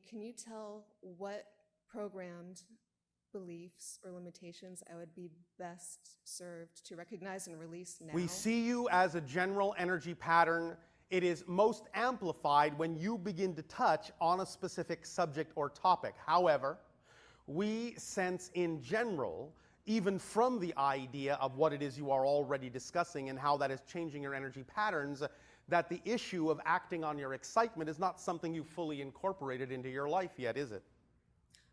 can you tell what programmed beliefs or limitations I would be best served to recognize and release now? We see you as a general energy pattern. It is most amplified when you begin to touch on a specific subject or topic. However, we sense in general, even from the idea of what it is you are already discussing and how that is changing your energy patterns, that the issue of acting on your excitement is not something you fully incorporated into your life yet, is it?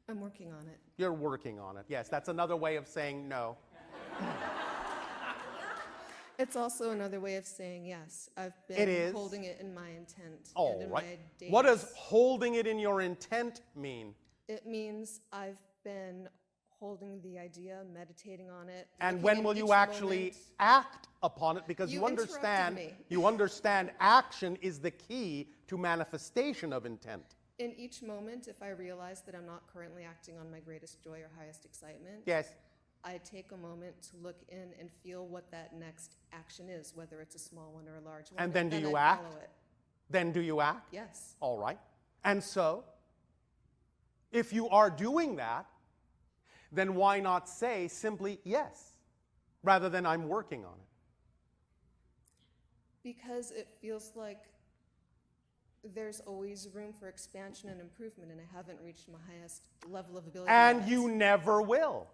I'm working on it. You're working on it. Yes, that's another way of saying no. It's also another way of saying yes. I've been holding it in my intent. All and right. in my days. What does holding it in your intent mean? It means I've been holding the idea, meditating on it. And when will you actually act upon it? Because you understand action is the key to manifestation of intent. In each moment, if I realize that I'm not currently acting on my greatest joy or highest excitement, yes, I take a moment to look in and feel what that next action is, whether it's a small one or a large one. And then do you act? Follow it. Then do you act? Yes. All right. And so, if you are doing that, then why not say simply yes, rather than I'm working on it? Because it feels like there's always room for expansion and improvement, and I haven't reached my highest level of ability And yet. you never will.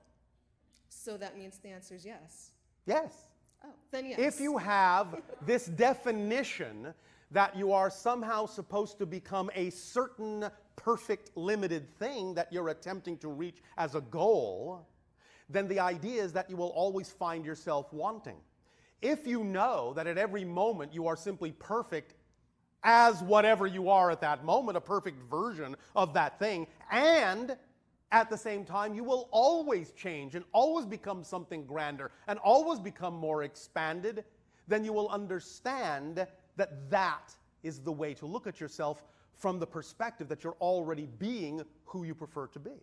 So that means the answer is yes. Yes. Oh, then yes. If you have this definition that you are somehow supposed to become a certain perfect limited thing that you're attempting to reach as a goal, then the idea is that you will always find yourself wanting. If you know that at every moment you are simply perfect as whatever you are at that moment, a perfect version of that thing, and at the same time you will always change and always become something grander and always become more expanded, then you will understand that that is the way to look at yourself from the perspective that you're already being who you prefer to be.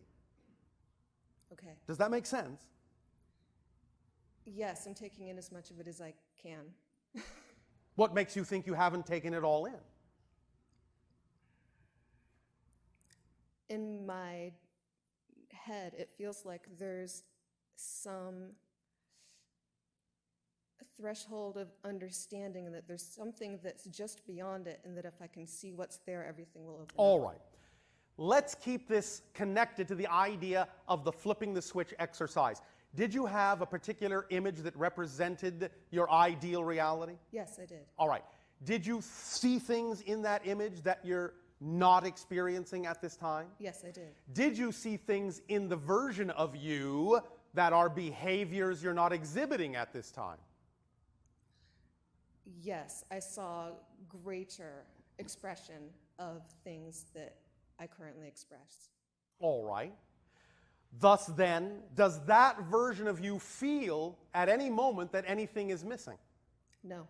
Okay. Does that make sense? Yes, I'm taking in as much of it as I can. What makes you think you haven't taken it all in? In my head, it feels like there's some threshold of understanding, and that there's something that's just beyond it, and that if I can see what's there, everything will open up. All right. Let's keep this connected to the idea of the flipping the switch exercise. Did you have a particular image that represented your ideal reality? Yes, I did. All right. Did you see things in that image that you're not experiencing at this time? Yes, I did. Did you see things in the version of you that are behaviors you're not exhibiting at this time? Yes, I saw greater expression of things that I currently express. All right. Thus then, does that version of you feel at any moment that anything is missing? No.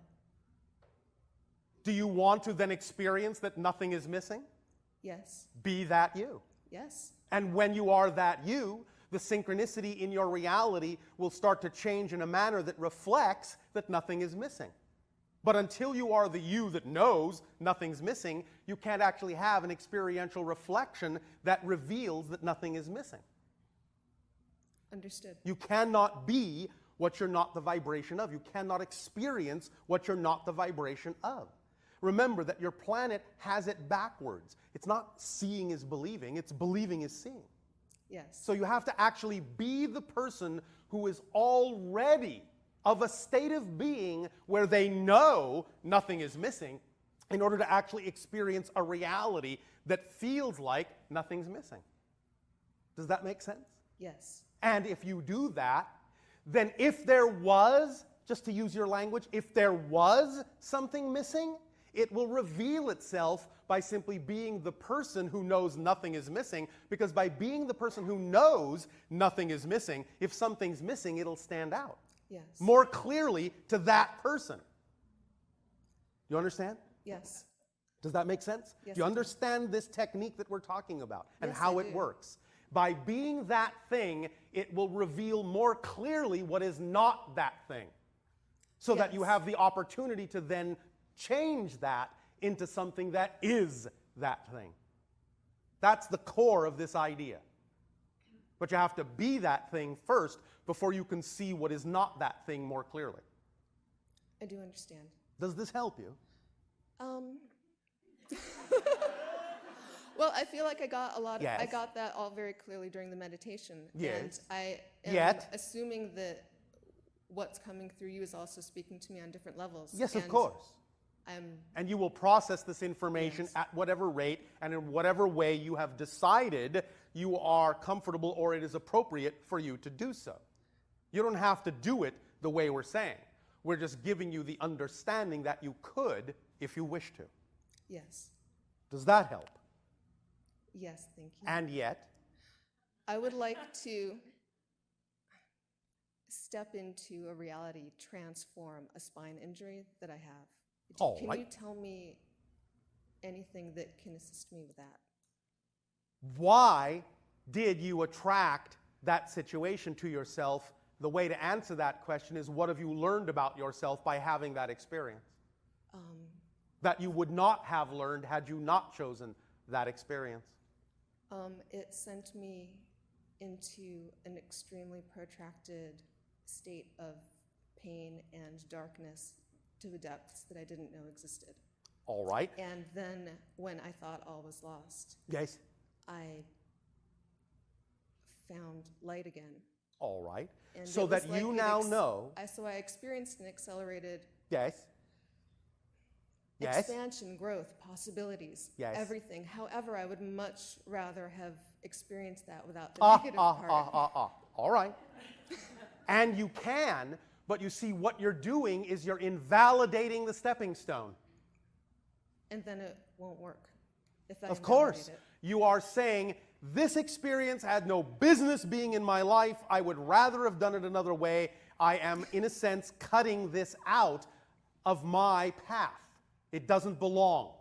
Do you want to then experience that nothing is missing? Yes. Be that you. Yes. And when you are that you, the synchronicity in your reality will start to change in a manner that reflects that nothing is missing. But until you are the you that knows nothing's missing, you can't actually have an experiential reflection that reveals that nothing is missing. Understood. You cannot be what you're not the vibration of. You cannot experience what you're not the vibration of. Remember that your planet has it backwards. It's not seeing is believing, it's believing is seeing. Yes. So you have to actually be the person who is already of a state of being where they know nothing is missing in order to actually experience a reality that feels like nothing's missing. Does that make sense? Yes. And if you do that, then if there was, just to use your language, if there was something missing, it will reveal itself by simply being the person who knows nothing is missing, because by being the person who knows nothing is missing, if something's missing, it'll stand out Yes. more clearly to that person. You understand? Yes. Does that make sense? Yes, Do you it understand this technique that we're talking about and Yes, how I it do. works? By being that thing, it will reveal more clearly what is not that thing, so that you Yes. have the opportunity to then change that into something that is that thing. That's the core of this idea. But you have to be that thing first before you can see what is not that thing more clearly. I do understand. Does this help you? Well, I feel like I got a lot. Yes. I got that all very clearly during the meditation. Yes. And I am Yet. assuming that what's coming through you is also speaking to me on different levels. Yes, of And course. I'm And you will process this information Yes. at whatever rate and in whatever way you have decided you are comfortable or it is appropriate for you to do so. You don't have to do it the way we're saying. We're just giving you the understanding that you could if you wish to. yes, Does that help? yes. Thank you. And yet, I would like to step into a reality, transform a spine injury that I have. All Can right. you tell me anything that can assist me with that? why did you attract that situation to yourself? The way to answer that question is, what have you learned about yourself by having that experience that you would not have learned had you not chosen that experience? It sent me into an extremely protracted state of pain and darkness to the depths that I didn't know existed. All right. And then when I thought all was lost, Yes. I found light again. All right. And So it was that like you an now know. So I experienced an accelerated Yes. Yes. expansion, growth, possibilities, Yes. everything. However, I would much rather have experienced that without the negative part. All right. And you can, but you see what you're doing is you're invalidating the stepping stone. And then it won't work. If I Of course. invalidate You are saying, this experience had no business being in my life. I would rather have done it another way. I am, in a sense, cutting this out of my path. It doesn't belong.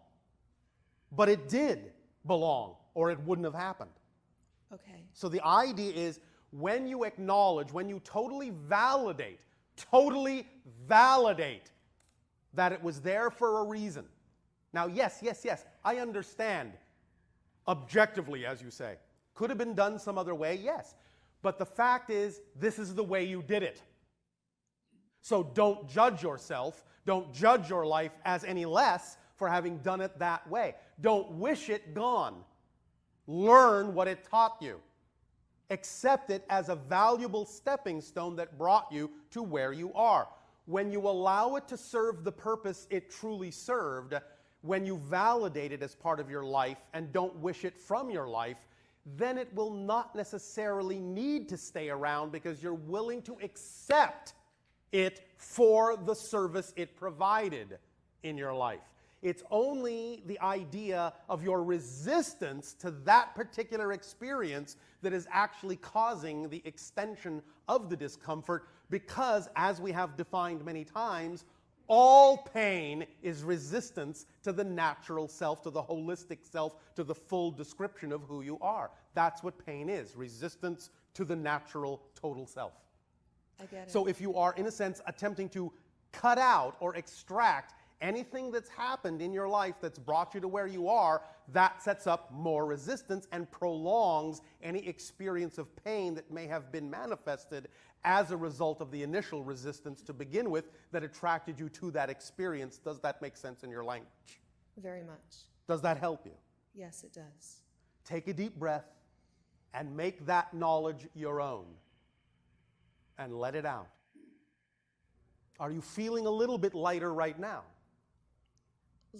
But it did belong, or it wouldn't have happened. it. Okay. So the idea is, when you acknowledge, when you totally validate that it was there for a reason. Now, yes, I understand. Objectively, as you say. Could have been done some other way, yes. But the fact is, this is the way you did it. So don't judge yourself, don't judge your life as any less for having done it that way. Don't wish it gone. Learn what it taught you. Accept it as a valuable stepping stone that brought you to where you are. When you allow it to serve the purpose it truly served, when you validate it as part of your life and don't wish it from your life, then it will not necessarily need to stay around because you're willing to accept it for the service it provided in your life. It's only the idea of your resistance to that particular experience that is actually causing the extension of the discomfort because, as we have defined many times, all pain is resistance to the natural self, to the holistic self, to the full description of who you are. That's what pain is, resistance to the natural total self. I get it. So if you are, in a sense, attempting to cut out or extract anything that's happened in your life that's brought you to where you are, that sets up more resistance and prolongs any experience of pain that may have been manifested as a result of the initial resistance to begin with that attracted you to that experience. Does that make sense in your language? Very much. Does that help you? Yes, it does. Take a deep breath and make that knowledge your own and let it out. Are you feeling a little bit lighter right now?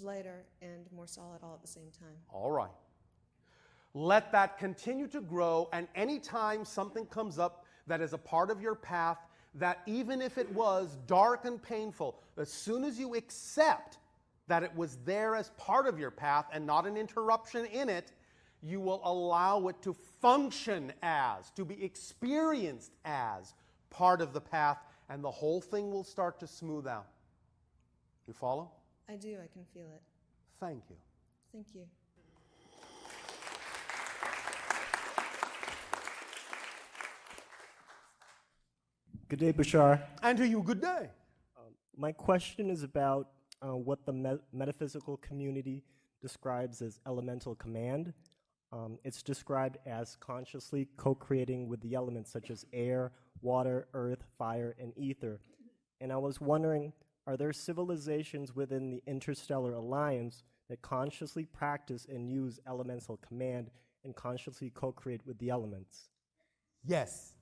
Lighter and more solid all at the same time. All right. Let that continue to grow, and anytime something comes up that is a part of your path, that even if it was dark and painful, as soon as you accept that it was there as part of your path and not an interruption in it, you will allow it to function as, to be experienced as part of the path, and the whole thing will start to smooth out. You follow? I do. I can feel it. Thank you. Thank you. Good day, Bashar. And to you, good day. My question is about what the metaphysical community describes as elemental command. It's described as consciously co-creating with the elements such as air, water, earth, fire, and ether. And I was wondering, are there civilizations within the Interstellar Alliance that consciously practice and use elemental command and consciously co-create with the elements? Yes.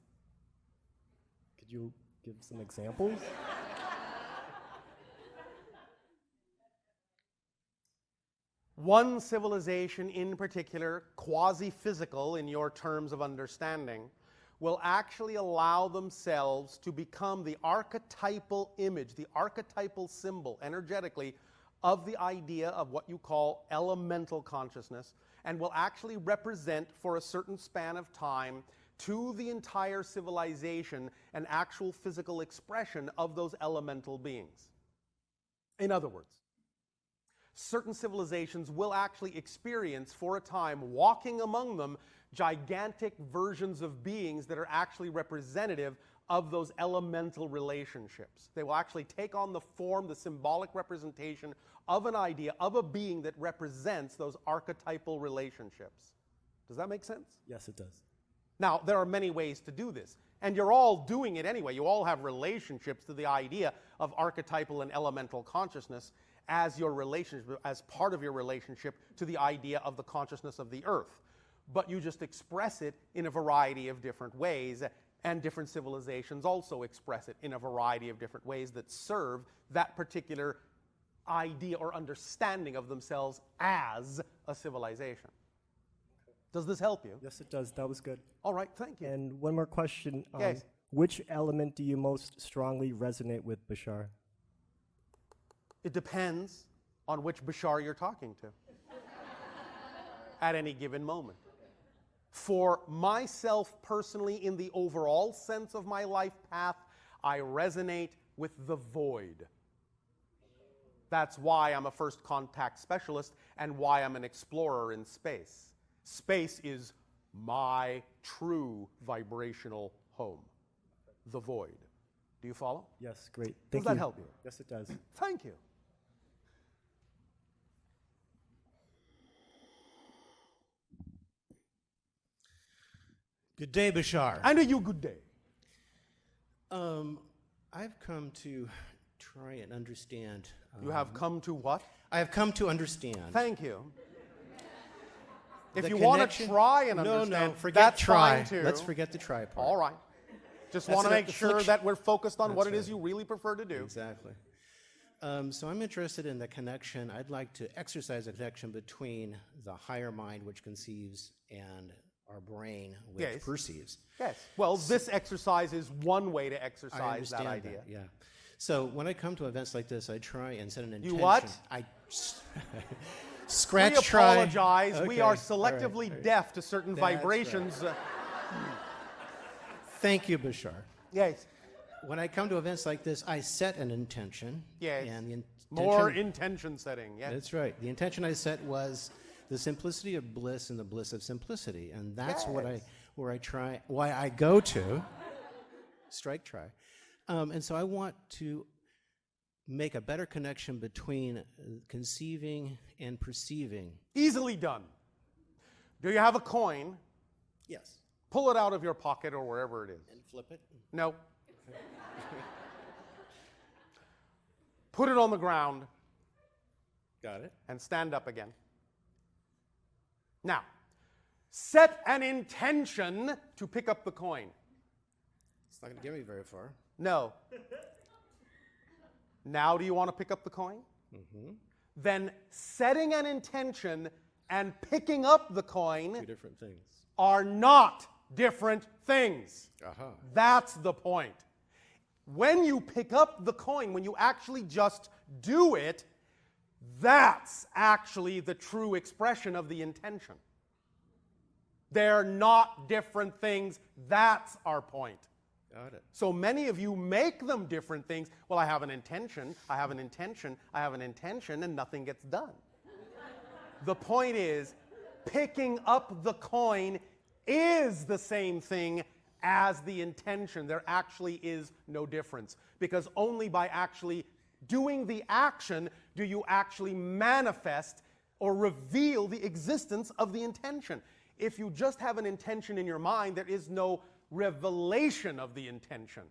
Could you give some examples? One civilization in particular, quasi-physical in your terms of understanding, will actually allow themselves to become the archetypal image, the archetypal symbol, energetically, of the idea of what you call elemental consciousness, and will actually represent for a certain span of time to the entire civilization an actual physical expression of those elemental beings. In other words, certain civilizations will actually experience for a time, walking among them, gigantic versions of beings that are actually representative of those elemental relationships. They will actually take on the form, the symbolic representation of an idea, of a being that represents those archetypal relationships. Does that make sense? Yes, it does. Now, there are many ways to do this, and you're all doing it anyway. You all have relationships to the idea of archetypal and elemental consciousness as your relationship, as part of your relationship to the idea of the consciousness of the earth. But you just express it in a variety of different ways, and different civilizations also express it in a variety of different ways that serve that particular idea or understanding of themselves as a civilization. Does this help you? Yes, it does. That was good. All right, thank you. And one more question. Yes. Which element do you most strongly resonate with, Bashar? It depends on which Bashar you're talking to at any given moment. For myself personally, in the overall sense of my life path, I resonate with the void. That's why I'm a first contact specialist and why I'm an explorer in space. Space is my true vibrational home, the void. Do you follow? Yes, great. Does that help you? Yes, it does. Thank you. Good day, Bashar. And a you good day. I've come to try and understand. You have come to what? I have come to understand. Thank you. If the you want to connection- try and no, understand, forget that's try. fine too. Let's forget the try part. All right. Just That's want to an make sure affliction. that we're focused on That's what it is right. you really prefer to do. Exactly. So I'm interested in the connection. I'd like to exercise the connection between the higher mind, which conceives, and our brain, which Yes. perceives. Yes. Well, this exercise is one way to I exercise understand that idea. yeah. So when I come to events like this, I try and set an intention. what? I scratch We try. apologize. We Okay. are All right, selectively all right. deaf to certain That's vibrations. Thank you, Bashar. Yes. When I come to events like this, I set an intention. Yes. And the intention, More intention setting. Yes. That's right. The intention I set was the simplicity of bliss and the bliss of simplicity, and that's Yes. why I go to strike try, and so I want to make a better connection between conceiving and perceiving. Easily done. Do you have a coin? Yes. Pull it out of your pocket or wherever it is. And flip it. No. Put it on the ground Got it. and stand up again. Now, set an intention to pick up the coin. It's not going to get me very far. No. Now do you want to pick up the coin? Mm-hmm. Then setting an intention and picking up the coin Two different things. are not different things. Aha. That's the point. When you pick up the coin, when you actually just do it, that's actually the true expression of the intention. They're not different things. That's our point. Got it. So many of you make them different things. Well, I have an intention, I have an intention, I have an intention, and nothing gets done. The point is, picking up the coin is the same thing as the intention. There actually is no difference, because only by actually doing the action do you actually manifest or reveal the existence of the intention. If you just have an intention in your mind, there is no revelation of the intention.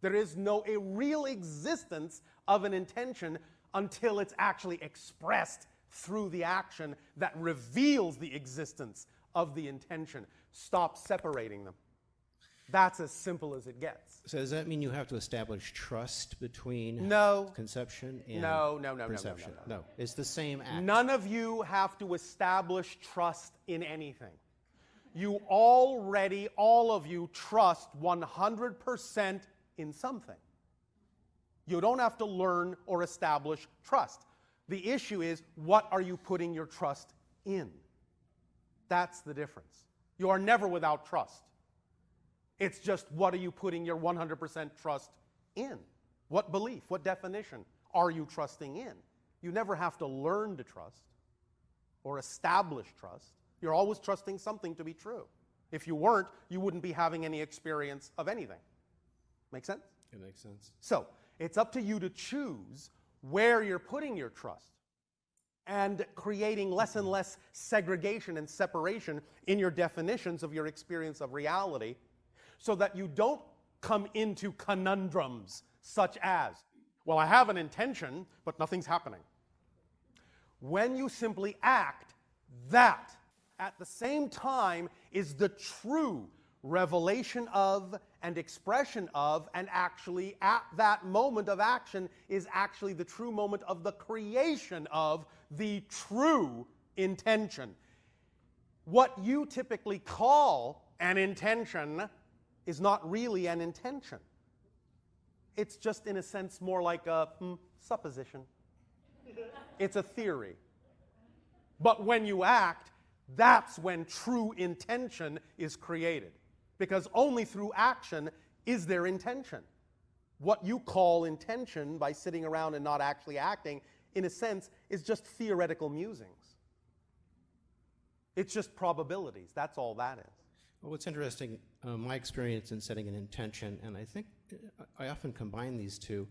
There is a real existence of an intention until it's actually expressed through the action that reveals the existence of the intention. Stop separating them. That's as simple as it gets. So does that mean you have to establish trust between conception and perception? No, it's the same act. None of you have to establish trust in anything. You already, all of you, trust 100% in something. You don't have to learn or establish trust. The issue is, what are you putting your trust in? That's the difference. You are never without trust. It's just, what are you putting your 100% trust in? What belief, what definition are you trusting in? You never have to learn to trust or establish trust. You're always trusting something to be true. If you weren't, you wouldn't be having any experience of anything. Make sense? It makes sense. So, it's up to you to choose where you're putting your trust and creating less and less segregation and separation in your definitions of your experience of reality, so that you don't come into conundrums such as, well, I have an intention, but nothing's happening. When you simply act, that at the same time is the true revelation of and expression of, and actually at that moment of action is actually the true moment of the creation of the true intention. What you typically call an intention is not really an intention. It's just, in a sense, more like a supposition. It's a theory. But when you act, that's when true intention is created. Because only through action is there intention. What you call intention by sitting around and not actually acting, in a sense, is just theoretical musings. It's just probabilities. That's all that is. Well, what's interesting, my experience in setting an intention, and I think I often combine these two,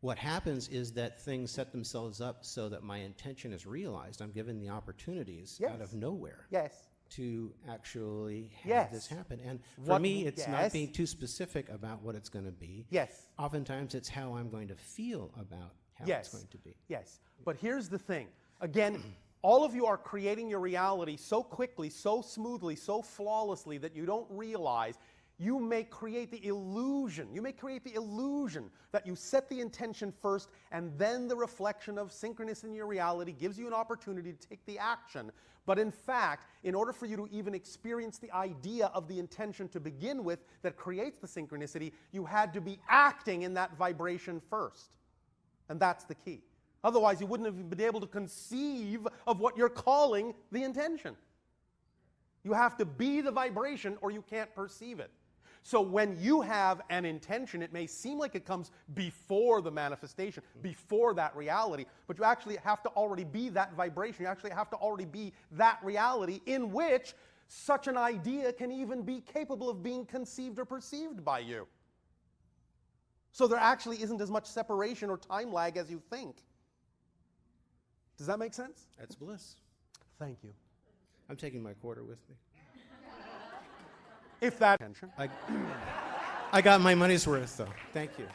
what happens is that things set themselves up so that my intention is realized. I'm given the opportunities out of nowhere to actually have this happen. And for me, it's not being too specific about what it's going to be. Oftentimes, it's how I'm going to feel about how it's going to be. But here's the thing. Again, all of you are creating your reality so quickly, so smoothly, so flawlessly that you don't realize. You may create the illusion. You may create the illusion that you set the intention first, and then the reflection of synchronous in your reality gives you an opportunity to take the action. But in fact, in order for you to even experience the idea of the intention to begin with that creates the synchronicity, you had to be acting in that vibration first. And that's the key. Otherwise, you wouldn't have been able to conceive of what you're calling the intention. You have to be the vibration or you can't perceive it. So when you have an intention, it may seem like it comes before the manifestation, before that reality, but you actually have to already be that vibration. You actually have to already be that reality in which such an idea can even be capable of being conceived or perceived by you. So there actually isn't as much separation or time lag as you think. Does that make sense? That's bliss. Thank you. I'm taking my quarter with me. If that attention. I got my money's worth, though. Thank you.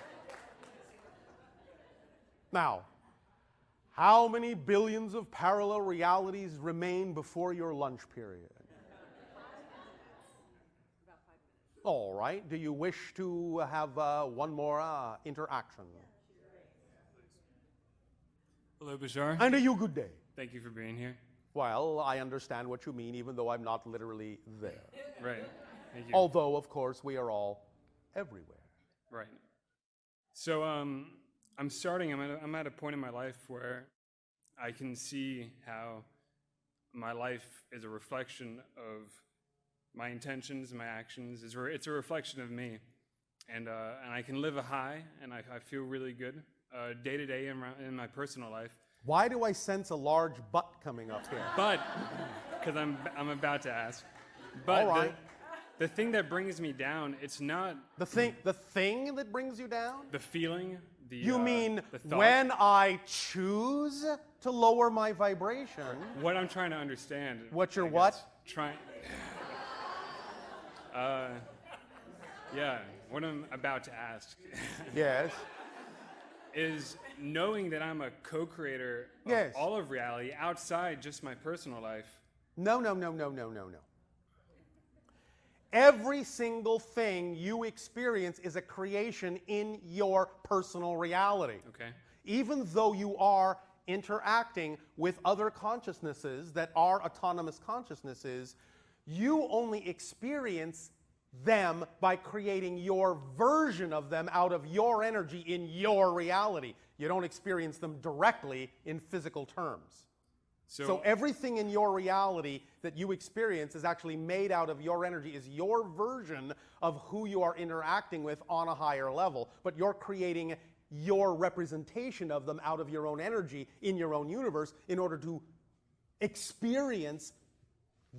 Now, how many billions of parallel realities remain before your lunch period? About 5 minutes. All right. Do you wish to have one more interaction? Hello, Bashar. And a you good day. Thank you for being here. Well, I understand what you mean, even though I'm not literally there. Right. Thank you. Although, of course, we are all everywhere. Right. So I'm at a point in my life where I can see how my life is a reflection of my intentions, my actions. It's a reflection of me, and I can live a high, and I feel really good day to day in my personal life. Why do I sense a large butt coming up here? But because I'm about to ask. But all right. The thing that brings me down, it's not the thing that brings you down? The feeling, you mean the thought. When I choose to lower my vibration? What I'm trying to understand. What you're what? Yeah, what I'm about to ask Yes. is knowing that I'm a co-creator of Yes. all of reality outside just my personal life. No. Every single thing you experience is a creation in your personal reality. Okay. Even though you are interacting with other consciousnesses that are autonomous consciousnesses, you only experience them by creating your version of them out of your energy in your reality. You don't experience them directly in physical terms. So everything in your reality that you experience is actually made out of your energy, is your version of who you are interacting with on a higher level. But you're creating your representation of them out of your own energy in your own universe in order to experience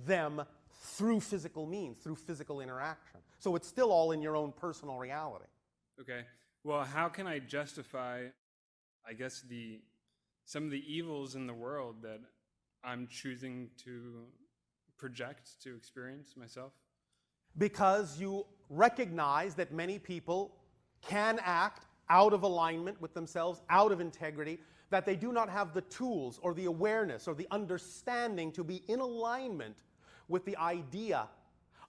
them through physical means, through physical interaction. So it's still all in your own personal reality. Okay. Well, how can I justify, I guess, some of the evils in the world that I'm choosing to project, to experience myself? Because you recognize that many people can act out of alignment with themselves, out of integrity, that they do not have the tools or the awareness or the understanding to be in alignment with the idea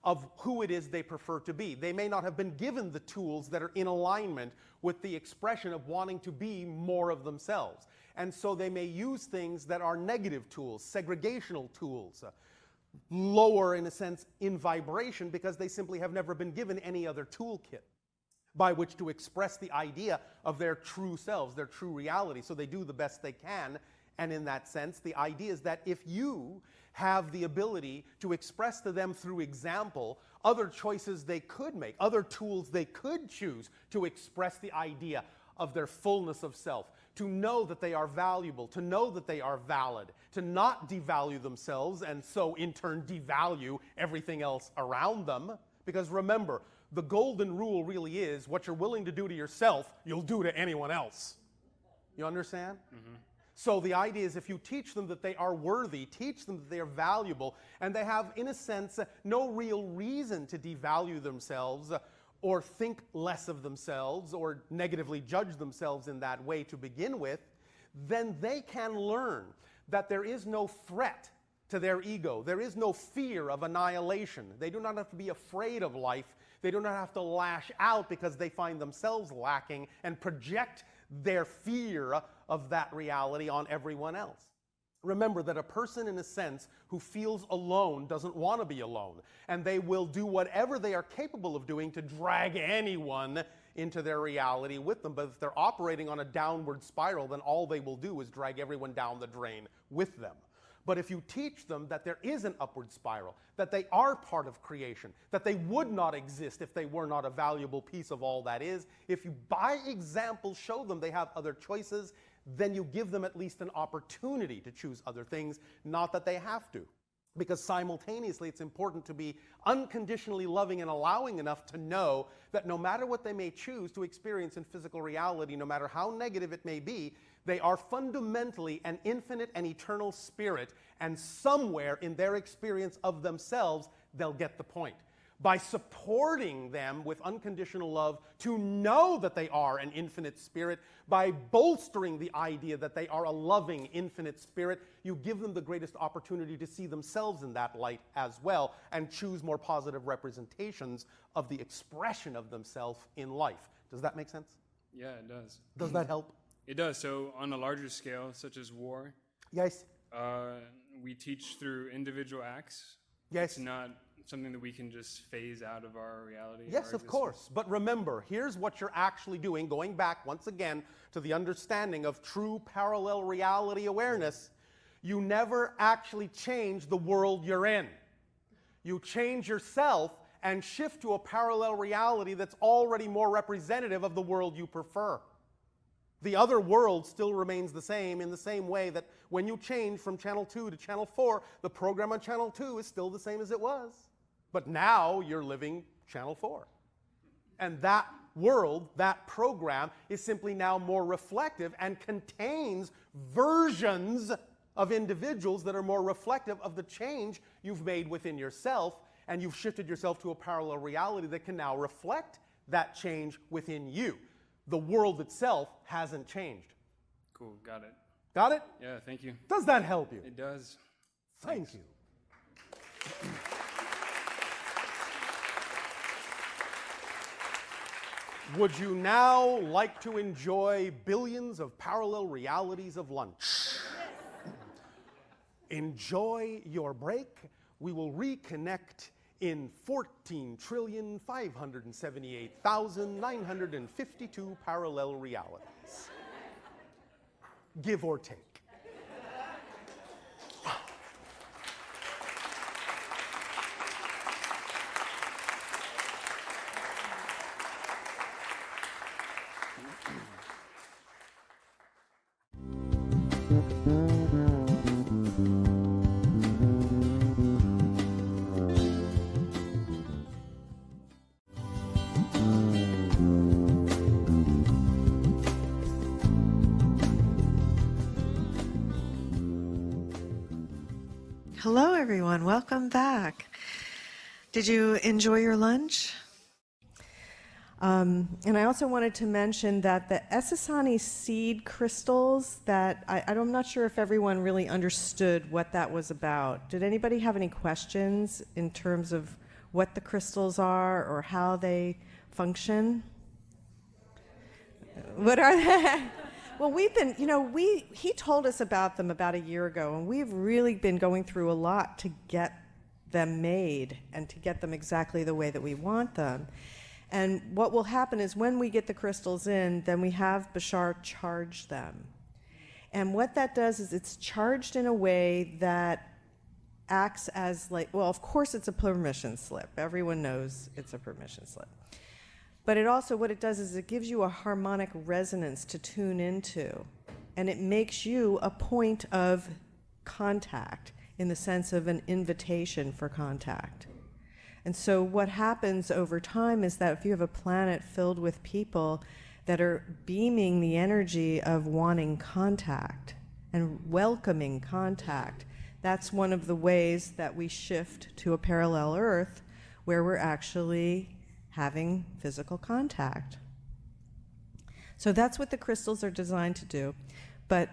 of who it is they prefer to be. They may not have been given the tools that are in alignment with the expression of wanting to be more of themselves. And so they may use things that are negative tools, segregational tools, lower in a sense in vibration, because they simply have never been given any other toolkit by which to express the idea of their true selves, their true reality. So they do the best they can. And in that sense, the idea is that if you have the ability to express to them through example other choices they could make, other tools they could choose to express the idea of their fullness of self, to know that they are valuable, to know that they are valid, to not devalue themselves and so in turn devalue everything else around them. Because remember, the golden rule really is what you're willing to do to yourself, you'll do to anyone else. You understand? Mm-hmm. So the idea is if you teach them that they are worthy, teach them that they are valuable, and they have, in a sense, no real reason to devalue themselves or think less of themselves or negatively judge themselves in that way to begin with, then they can learn that there is no threat to their ego. There is no fear of annihilation. They do not have to be afraid of life. They do not have to lash out because they find themselves lacking and project their fear of that reality on everyone else. Remember that a person, in a sense, who feels alone doesn't want to be alone, and they will do whatever they are capable of doing to drag anyone into their reality with them. But if they're operating on a downward spiral, then all they will do is drag everyone down the drain with them. But if you teach them that there is an upward spiral, that they are part of creation, that they would not exist if they were not a valuable piece of all that is, if you by example show them they have other choices, then you give them at least an opportunity to choose other things, not that they have to. Because simultaneously it's important to be unconditionally loving and allowing enough to know that no matter what they may choose to experience in physical reality, no matter how negative it may be, they are fundamentally an infinite and eternal spirit, and somewhere in their experience of themselves, they'll get the point. By supporting them with unconditional love to know that they are an infinite spirit, by bolstering the idea that they are a loving infinite spirit, you give them the greatest opportunity to see themselves in that light as well and choose more positive representations of the expression of themselves in life. Does that make sense? Yeah, it does. Does that help? It does. So on a larger scale, such as war, Yes. we teach through individual acts. Yes. It's not something that we can just phase out of our reality. Yes, of course. But remember, here's what you're actually doing, going back once again to the understanding of true parallel reality awareness. You never actually change the world you're in. You change yourself and shift to a parallel reality that's already more representative of the world you prefer. The other world still remains the same in the same way that when you change from channel 2 to channel 4, the program on channel 2 is still the same as it was. But now you're living channel 4. And that world, that program, is simply now more reflective and contains versions of individuals that are more reflective of the change you've made within yourself. and you've shifted yourself to a parallel reality that can now reflect that change within you. The world itself hasn't changed. Cool, got it. Got it? Yeah, thank you. Does that help you? It does. Thank you. Would you now like to enjoy billions of parallel realities of lunch? Enjoy your break. We will reconnect in 14,578,952 parallel realities. Give or take. Hello, everyone. Welcome back. Did you enjoy your lunch? And I also wanted to mention that the Esasani seed crystals, that I'm not sure if everyone really understood what that was about. Did anybody have any questions in terms of what the crystals are or how they function? What are they? Well, we've been, he told us about them about a year ago, and we've really been going through a lot to get them made and to get them exactly the way that we want them. And what will happen is when we get the crystals in, then we have Bashar charge them. And what that does is it's charged in a way that acts as of course it's a permission slip. Everyone knows it's a permission slip. But it also, what it does is it gives you a harmonic resonance to tune into. And it makes you a point of contact in the sense of an invitation for contact. And so what happens over time is that if you have a planet filled with people that are beaming the energy of wanting contact and welcoming contact, that's one of the ways that we shift to a parallel Earth where we're actually having physical contact. So that's what the crystals are designed to do. But,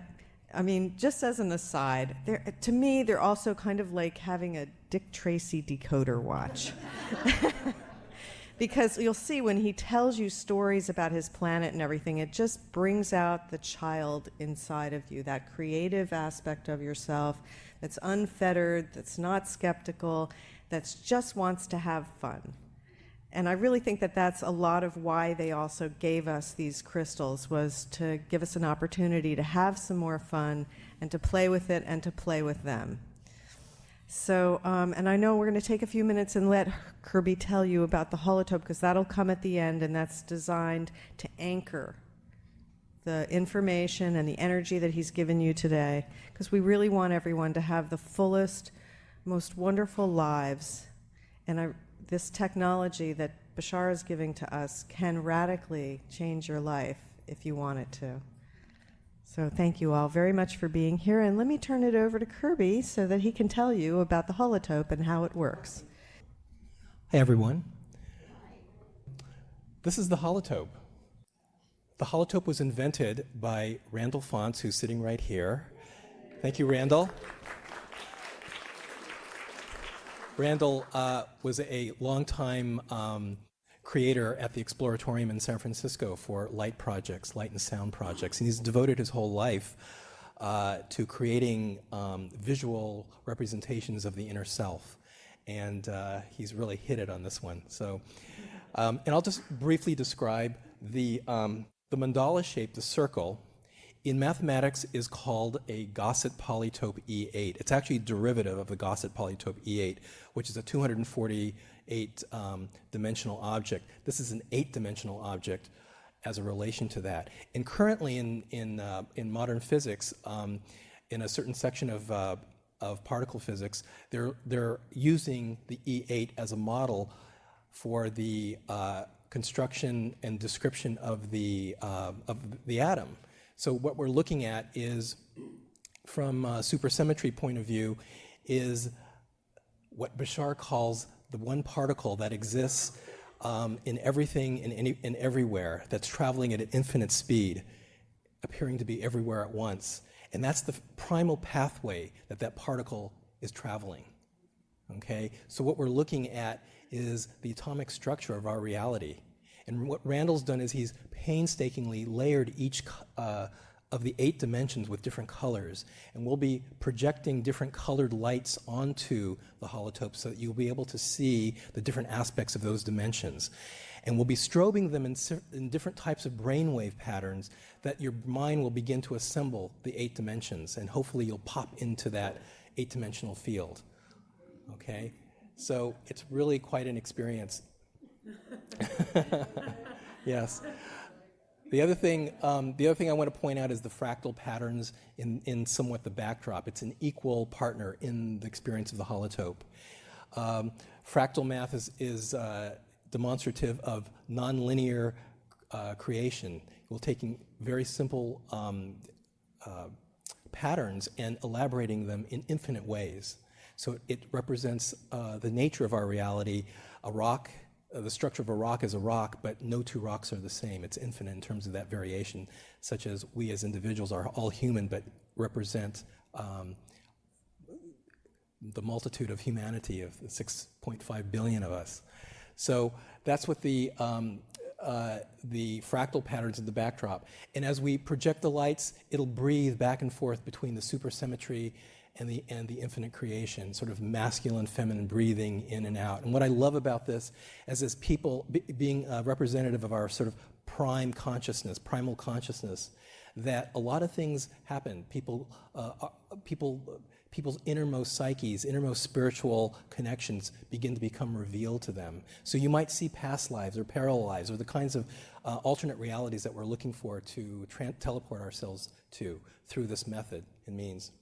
just as an aside, to me, they're also kind of like having a Dick Tracy decoder watch. Because you'll see when he tells you stories about his planet and everything, it just brings out the child inside of you, that creative aspect of yourself that's unfettered, that's not skeptical, that just wants to have fun. And I really think that that's a lot of why they also gave us these crystals, was to give us an opportunity to have some more fun and to play with it and to play with them. So, and I know we're going to take a few minutes and let Kirby tell you about the holotope, because that'll come at the end, and that's designed to anchor the information and the energy that he's given you today, because we really want everyone to have the fullest, most wonderful lives. And this technology that Bashar is giving to us can radically change your life if you want it to. So thank you all very much for being here, and let me turn it over to Kirby so that he can tell you about the holotope and how it works. Hey, everyone. This is the holotope. The holotope was invented by Randall Fonts, who's sitting right here. Thank you, Randall. Randall was a longtime creator at the Exploratorium in San Francisco for light projects, light and sound projects, and he's devoted his whole life to creating visual representations of the inner self, and he's really hit it on this one. So, and I'll just briefly describe the mandala shape, the circle. In mathematics is called a Gaussian polytope E8. It's actually a derivative of the Gaussian polytope E8, which is a 248 dimensional object. This is an 8-dimensional object as a relation to that. And currently in modern physics, in a certain section of particle physics, they're using the E8 as a model for the construction and description of the atom. So what we're looking at is, from a supersymmetry point of view, is what Bashar calls the one particle that exists in everything and everywhere, that's traveling at an infinite speed, appearing to be everywhere at once. And that's the primal pathway that particle is traveling. Okay? So what we're looking at is the atomic structure of our reality. And what Randall's done is he's painstakingly layered each of the 8 dimensions with different colors. And we'll be projecting different colored lights onto the holotope so that you'll be able to see the different aspects of those dimensions. And we'll be strobing them in different types of brainwave patterns that your mind will begin to assemble the 8 dimensions. And hopefully you'll pop into that 8-dimensional field. Okay? So it's really quite an experience. Yes. The other thing I want to point out is the fractal patterns in somewhat the backdrop. It's an equal partner in the experience of the holotope. Fractal math is demonstrative of nonlinear creation. We're taking very simple patterns and elaborating them in infinite ways. So it represents the nature of our reality. A rock, the structure of a rock is a rock, but no 2 rocks are the same. It's infinite in terms of that variation, such as we as individuals are all human, but represent the multitude of humanity, of the 6.5 billion of us. So that's what the fractal patterns in the backdrop. And as we project the lights, it'll breathe back and forth between the supersymmetry and the infinite creation, sort of masculine, feminine breathing in and out. And what I love about this is as people being representative of our sort of primal consciousness, that a lot of things happen. People's innermost psyches, innermost spiritual connections begin to become revealed to them. So you might see past lives or parallel lives or the kinds of alternate realities that we're looking for to teleport ourselves to through this method and means.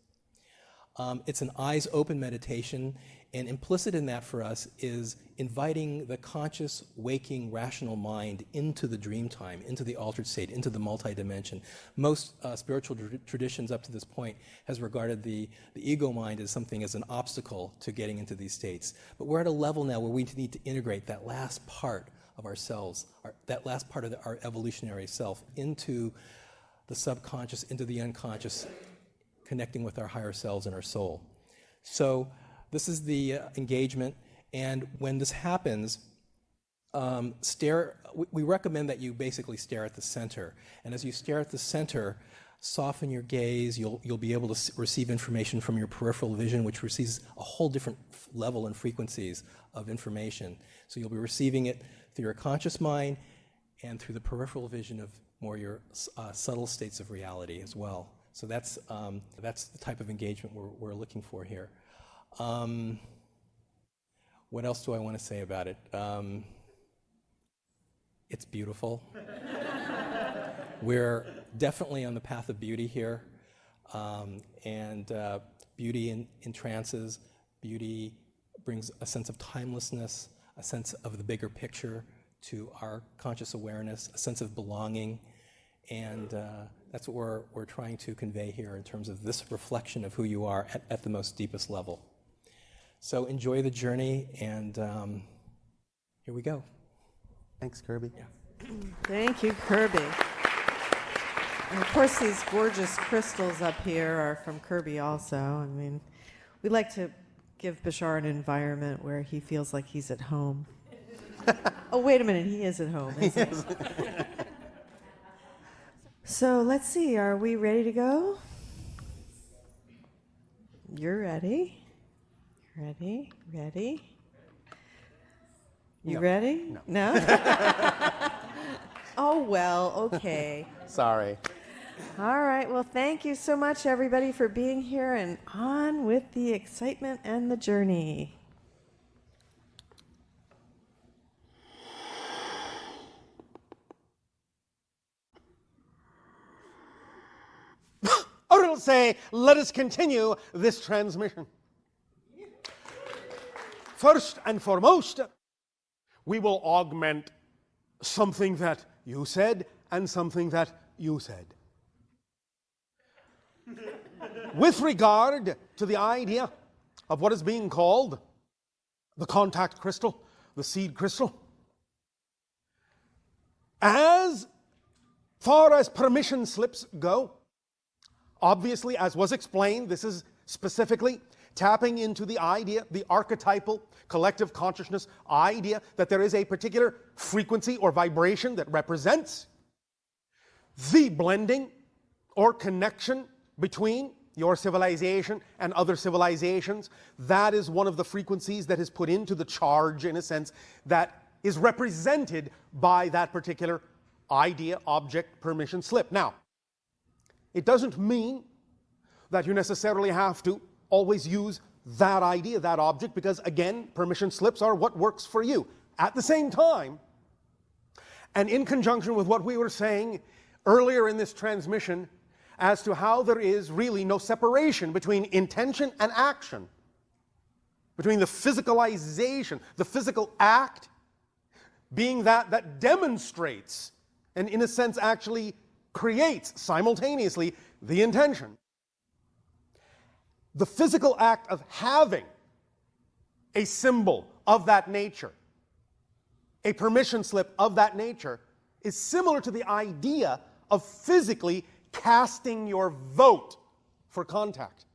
It's an eyes-open meditation, and implicit in that for us is inviting the conscious, waking, rational mind into the dream time, into the altered state, into the multi-dimension. Most spiritual traditions up to this point has regarded the ego mind as something as an obstacle to getting into these states. But we're at a level now where we need to integrate that last part of ourselves, that last part of our evolutionary self, into the subconscious, into the unconscious, connecting with our higher selves and our soul. So this is the engagement, and when this happens, we recommend that you basically stare at the center. And as you stare at the center, soften your gaze. You'll be able to receive information from your peripheral vision, which receives a whole different level and frequencies of information. So you'll be receiving it through your conscious mind and through the peripheral vision of more your subtle states of reality as well. So that's the type of engagement we're looking for here. What else do I want to say about it? It's beautiful. We're definitely on the path of beauty here, and beauty entrances. Beauty brings a sense of timelessness, a sense of the bigger picture to our conscious awareness, a sense of belonging, and that's what we're trying to convey here in terms of this reflection of who you are at the most deepest level. So enjoy the journey, and here we go. Thanks, Kirby. Yeah. Thank you, Kirby. And of course, these gorgeous crystals up here are from Kirby also. I mean, we like to give Bashar an environment where he feels like he's at home. Oh, wait a minute, he is at home, isn't he? So let's see, are we ready to go? You're ready? Ready? Ready? You ready? No? Oh, well, okay. Sorry. All right, well, thank you so much, everybody, for being here, and on with the excitement and the journey. Or it'll say, let us continue this transmission. First and foremost, we will augment something that you said and something that you said. With regard to the idea of what is being called the contact crystal, the seed crystal. As far as permission slips go, obviously, as was explained, this is specifically tapping into the idea, the archetypal collective consciousness idea that there is a particular frequency or vibration that represents the blending or connection between your civilization and other civilizations. That is one of the frequencies that is put into the charge, in a sense, that is represented by that particular idea, object, permission slip. Now, it doesn't mean that you necessarily have to always use that idea, that object, because again, permission slips are what works for you. At the same time, and in conjunction with what we were saying earlier in this transmission as to how there is really no separation between intention and action, between the physicalization, the physical act being that demonstrates and in a sense actually creates simultaneously the intention. The physical act of having a symbol of that nature, a permission slip of that nature, is similar to the idea of physically casting your vote for contact.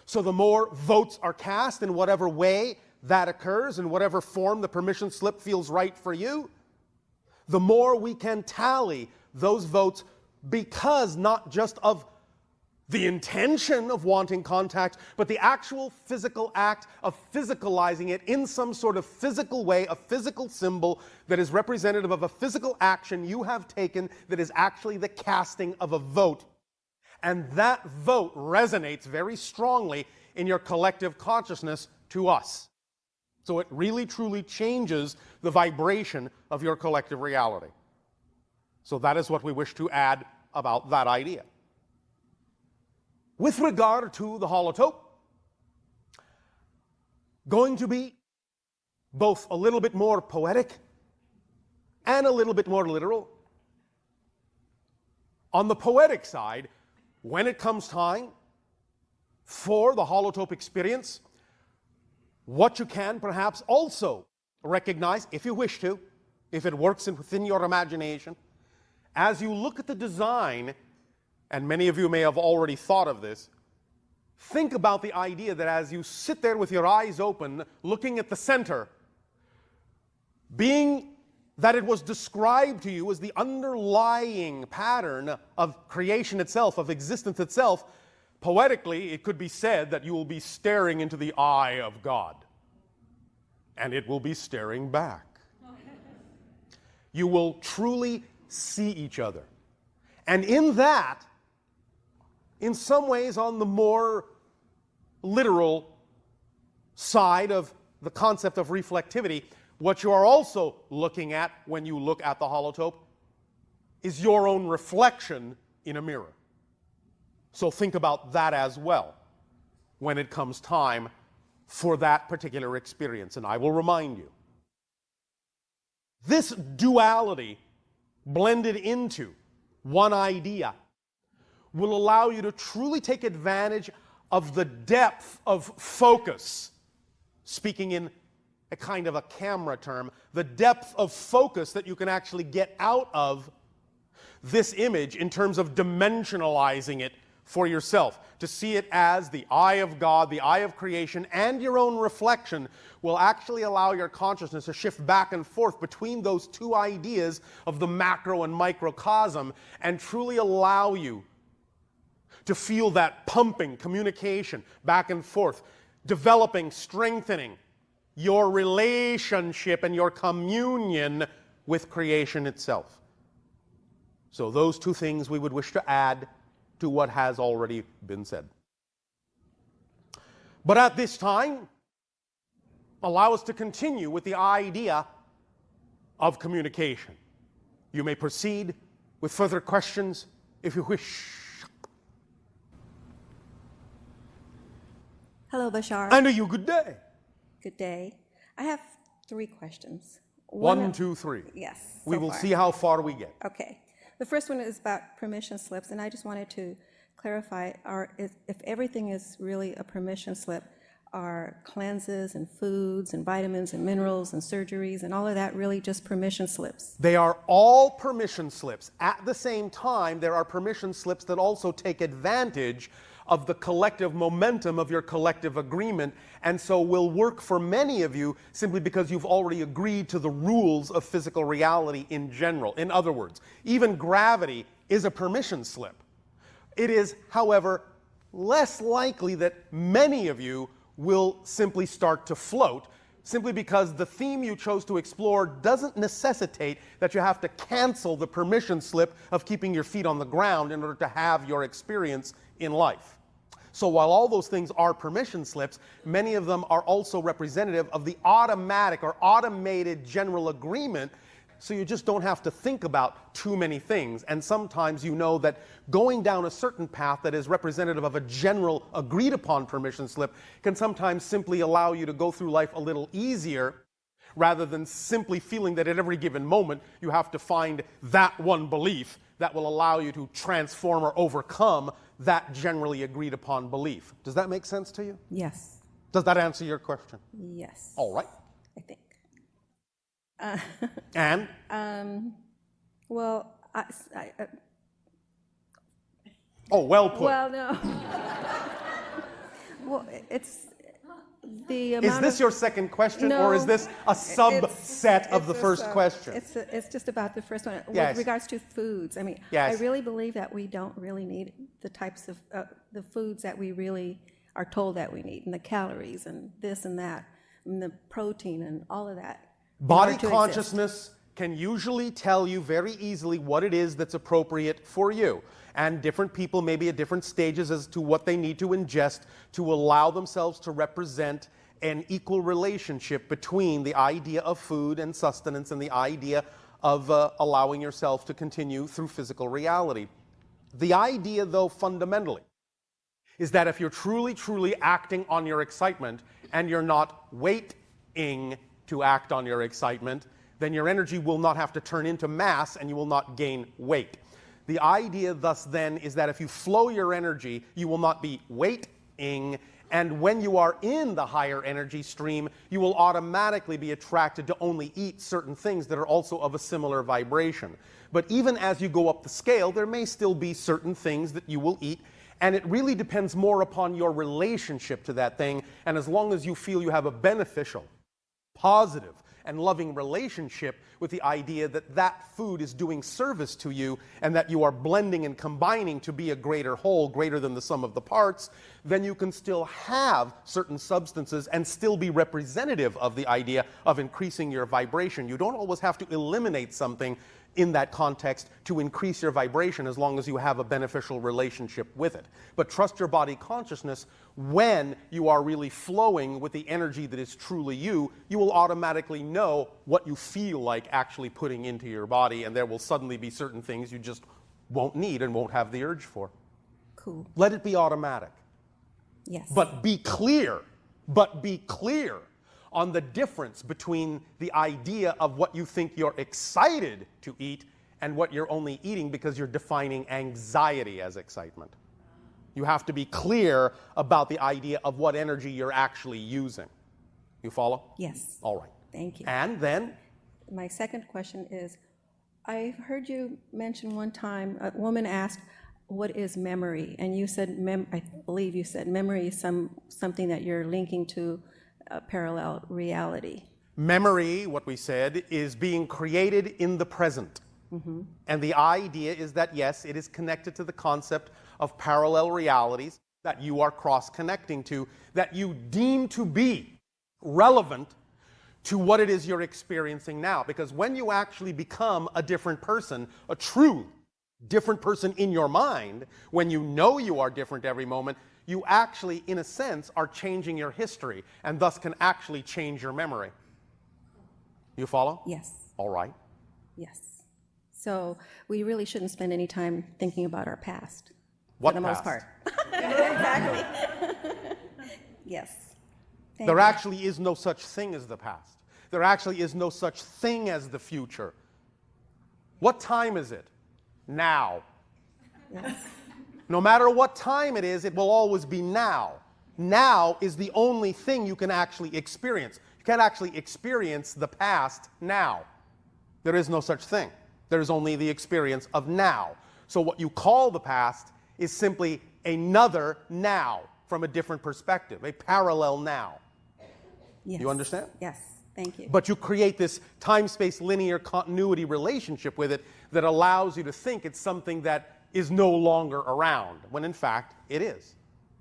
So the more votes are cast in whatever way that occurs, in whatever form the permission slip feels right for you, the more we can tally those votes, because not just of the intention of wanting contact, but the actual physical act of physicalizing it in some sort of physical way, a physical symbol that is representative of a physical action you have taken that is actually the casting of a vote. And that vote resonates very strongly in your collective consciousness to us. So it really truly changes the vibration of your collective reality. So that is what we wish to add about that idea. With regard to the holotope, going to be both a little bit more poetic and a little bit more literal. On the poetic side, when it comes time for the holotope experience, what you can perhaps also recognize, if you wish to, if it works within your imagination, as you look at the design, and many of you may have already thought of this, think about the idea that as you sit there with your eyes open, looking at the center, being that it was described to you as the underlying pattern of creation itself, of existence itself, poetically, it could be said that you will be staring into the eye of God, and it will be staring back. You will truly see each other. And in that, in some ways on the more literal side of the concept of reflectivity, what you are also looking at when you look at the holotope is your own reflection in a mirror. So think about that as well when it comes time for that particular experience. And I will remind you, this duality blended into one idea will allow you to truly take advantage of the depth of focus, speaking in a kind of a camera term, the depth of focus that you can actually get out of this image in terms of dimensionalizing it for yourself. To see it as the eye of God, the eye of creation, and your own reflection will actually allow your consciousness to shift back and forth between those two ideas of the macro and microcosm, and truly allow you to feel that pumping communication back and forth, developing, strengthening your relationship and your communion with creation itself. So those two things we would wish to add to what has already been said. But at this time, allow us to continue with the idea of communication. You may proceed with further questions if you wish. Hello, Bashar. And you good day. Good day. I have 3 questions. One, two, three. Yes. We so will far. see how far we get. Okay. The first one is about permission slips, and I just wanted to clarify, if everything is really a permission slip, are cleanses and foods and vitamins and minerals and surgeries and all of that really just permission slips? They are all permission slips. At the same time, there are permission slips that also take advantage of the collective momentum of your collective agreement, and so will work for many of you simply because you've already agreed to the rules of physical reality in general. In other words, even gravity is a permission slip. It is, however, less likely that many of you will simply start to float, simply because the theme you chose to explore doesn't necessitate that you have to cancel the permission slip of keeping your feet on the ground in order to have your experience in life. So while all those things are permission slips, many of them are also representative of the automatic or automated general agreement, so you just don't have to think about too many things. And sometimes you know that going down a certain path that is representative of a general agreed upon permission slip can sometimes simply allow you to go through life a little easier, rather than simply feeling that at every given moment you have to find that one belief that will allow you to transform or overcome that generally agreed upon belief. Does that make sense to you? Yes. Does that answer your question? Yes. All right. I think. And? Well, Oh, well put. well, no. Well, it's the amount Is this of, your second question, No, or is this a subset of the it's a first sub- question? It's just about the first one. Yes. With regards to foods, I mean, Yes. I really believe that we don't really need the types of the foods that we really are told that we need, and the calories and this and that, and the protein and all of that. in Body order to consciousness can usually tell you very easily what it is that's appropriate for you. And different people may be at different stages as to what they need to ingest to allow themselves to represent an equal relationship between the idea of food and sustenance and the idea of allowing yourself to continue through physical reality. The idea, though, fundamentally, is that if you're truly, truly acting on your excitement and you're not waiting to act on your excitement, then your energy will not have to turn into mass and you will not gain weight. The idea, thus, then, is that if you flow your energy, you will not be waiting, and when you are in the higher energy stream, you will automatically be attracted to only eat certain things that are also of a similar vibration. But even as you go up the scale, there may still be certain things that you will eat, and it really depends more upon your relationship to that thing, and as long as you feel you have a beneficial, positive, and loving relationship with the idea that that food is doing service to you and that you are blending and combining to be a greater whole, greater than the sum of the parts, then you can still have certain substances and still be representative of the idea of increasing your vibration. You don't always have to eliminate something in that context to increase your vibration as long as you have a beneficial relationship with it. But trust your body consciousness. When you are really flowing with the energy that is truly you, you will automatically know what you feel like actually putting into your body, and there will suddenly be certain things you just won't need and won't have the urge for. Cool. Let it be automatic. Yes. But be clear on the difference between the idea of what you think you're excited to eat and what you're only eating because you're defining anxiety as excitement. You have to be clear about the idea of what energy you're actually using. You follow? Yes. All right. Thank you. And then? My second question is, I heard you mention one time, a woman asked, what is memory? And you said, I believe you said memory is something that you're linking to a parallel reality. Memory, what we said, is being created in the present. Mm-hmm. And the idea is that, yes, it is connected to the concept of parallel realities that you are cross-connecting to, that you deem to be relevant to what it is you're experiencing now. Because when you actually become a different person, a true different person in your mind, when you know you are different every moment, you actually, in a sense, are changing your history and thus can actually change your memory. You follow? Yes. All right. Yes. So we really shouldn't spend any time thinking about our past. What for the past? most part. Exactly. Yes. Thank There you. actually is no such thing as the past. There actually is no such thing as the future. What time is it? Now. Yes. No matter what time it is, it will always be now. now is the only thing you can actually experience. You can't actually experience the past now. There is no such thing. There is only the experience of now. So what you call the past is simply another now from a different perspective, a parallel now. Yes. You understand? Yes, thank you. But you create this time-space linear continuity relationship with it that allows you to think it's something that is no longer around, when in fact it is.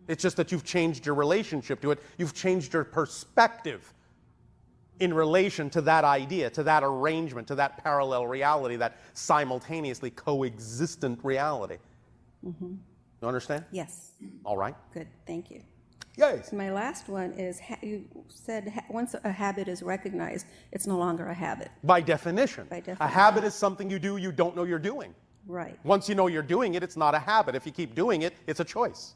It's just that you've changed your relationship to it. You've changed your perspective in relation to that idea, to that arrangement, to that parallel reality, that simultaneously coexistent reality. Mm-hmm. You understand? Yes. All right. Good, thank you. Yes. My last one is, you said once a habit is recognized, it's no longer a habit. By definition. By A definition. habit is something you do you don't know you're doing. Right. Once you know you're doing it, it's not a habit. If you keep doing it, it's a choice.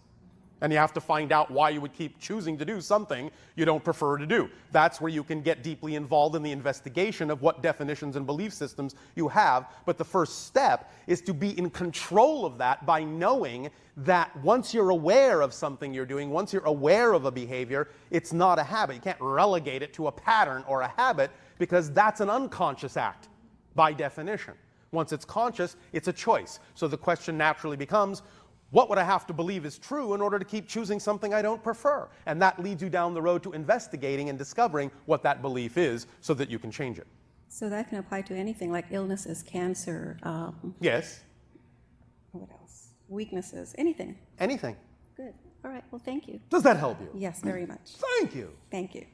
And you have to find out why you would keep choosing to do something you don't prefer to do. That's where you can get deeply involved in the investigation of what definitions and belief systems you have. But the first step is to be in control of that by knowing that once you're aware of something you're doing, once you're aware of a behavior, it's not a habit. You can't relegate it to a pattern or a habit because that's an unconscious act by definition. Once it's conscious, it's a choice. So the question naturally becomes, what would I have to believe is true in order to keep choosing something I don't prefer? And that leads you down the road to investigating and discovering what that belief is so that you can change it. So that can apply to anything like illnesses, cancer, Yes. what else? Weaknesses, anything. Anything. Good. All right, well, thank you. Does that help you? Yes, very much. Thank you. Thank you.